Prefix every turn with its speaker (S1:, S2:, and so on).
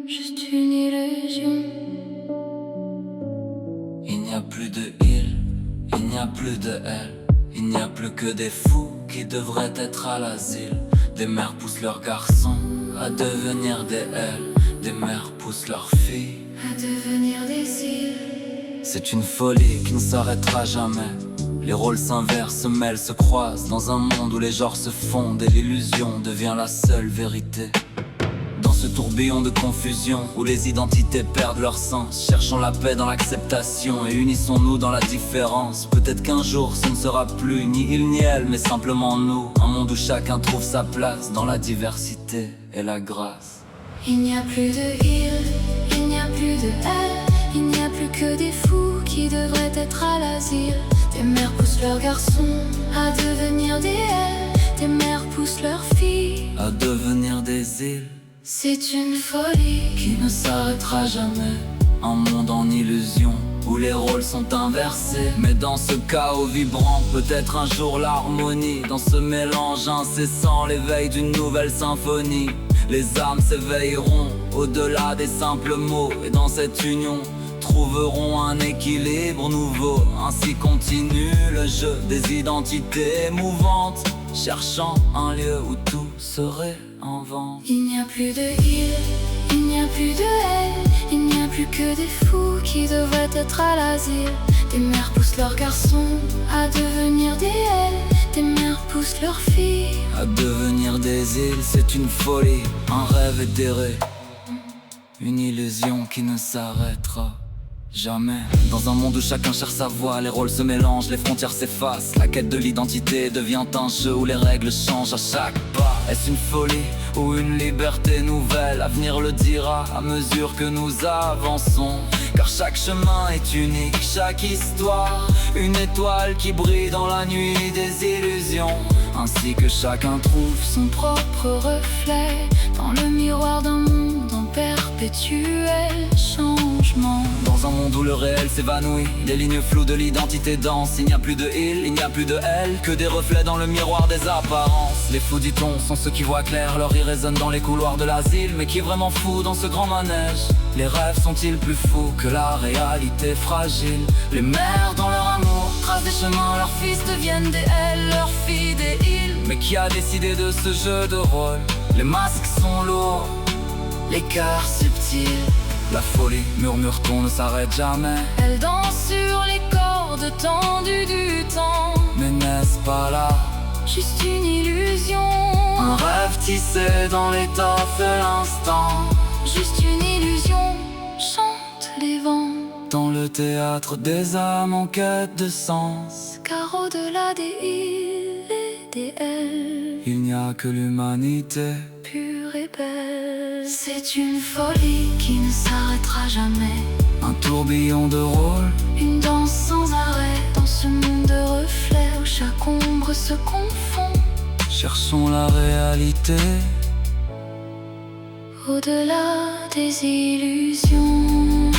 S1: juste une illusion.
S2: Il n'y a plus de il, il n'y a plus de elle. Il n'y a plus que des fous qui devraient être à l'asile. Des mères poussent leurs garçons à devenir des elles. Des mères poussent leurs filles
S1: À devenir des îles.
S2: C'est une folie qui ne s'arrêtera jamais. Les rôles s'inversent, se mêlent, se croisent dans un monde où les genres se fondent et l'illusion devient la seule vérité. Dans ce tourbillon de confusion où les identités perdent leur sens, cherchons la paix dans l'acceptation et unissons-nous dans la différence. Peut-être qu'un jour ce ne sera plus ni il ni elle, mais simplement nous. Un monde où chacun trouve sa place dans la diversité et la grâce.
S1: Il n'y a plus de il n'y a plus de elle. Il n'y a plus que des fous qui devraient être à l'asile. Des mères poussent leurs garçons à devenir des elles. Des mères poussent leurs filles
S2: À devenir des îles
S1: C'est une folie
S2: qui ne s'arrêtera jamais. Un monde en illusion où les rôles sont inversés. Mais dans ce chaos vibrant, peut-être un jour l'harmonie. Dans ce mélange incessant, l'éveil d'une nouvelle symphonie. Les âmes s'éveilleront au-delà des simples mots. Et dans cette union, trouveront un équilibre nouveau. Ainsi continue le jeu des identités mouvantes, cherchant un lieu où tout serait en vente.
S1: Il n'y a plus de il n'y a plus de elle. Il n'y a plus que des fous qui devraient être à l'asile. Des mères poussent leurs garçons à devenir des elles. Des mères poussent leurs filles
S2: À devenir des îles, c'est une folie, un rêve éthéré. Une illusion qui ne s'arrêtera jamais. Dans un monde où chacun cherche sa voie, les rôles se mélangent, les frontières s'effacent. La quête de l'identité devient un jeu où les règles changent à chaque pas. Est-ce une folie ou une liberté nouvelle? L'avenir le dira à mesure que nous avançons. Car chaque chemin est unique, chaque histoire une étoile qui brille dans la nuit des illusions. Ainsi que chacun trouve
S1: son propre reflet dans le miroir d'un monde en perpétuel changement.
S2: Dans un monde où le réel s'évanouit, les lignes floues de l'identité dansent. Il n'y a plus de il n'y a plus de elle, que des reflets dans le miroir des apparences. Les fous, dit-on, sont ceux qui voient clair, leur rire résonne dans les couloirs de l'asile. Mais qui est vraiment fou dans ce grand manège? Les rêves sont-ils plus fous que la réalité fragile? Les mères dans leur amour tracent des chemins, leurs fils deviennent des elles, leurs filles des îles. Mais qui a décidé de ce jeu de rôle? Les masques sont lourds, les cœurs subtils. La folie, murmure-t-on, ne s'arrête jamais.
S1: Elle danse sur les cordes tendues du temps.
S2: Mais n'est-ce pas là
S1: juste une illusion?
S2: un rêve tissé dans l'étoffe de l'instant?
S1: Juste une illusion, chantent les vents.
S2: Dans le théâtre des âmes en quête de sens,
S1: Car au-delà des îles et des elles,
S2: il n'y a que l'humanité.
S1: pure et belle. C'est une folie qui ne s'arrêtera jamais.
S2: Un tourbillon de rôles,
S1: Une danse sans arrêt dans ce monde de reflets où chaque ombre se confond.
S2: cherchons la réalité.
S1: Au-delà des illusions.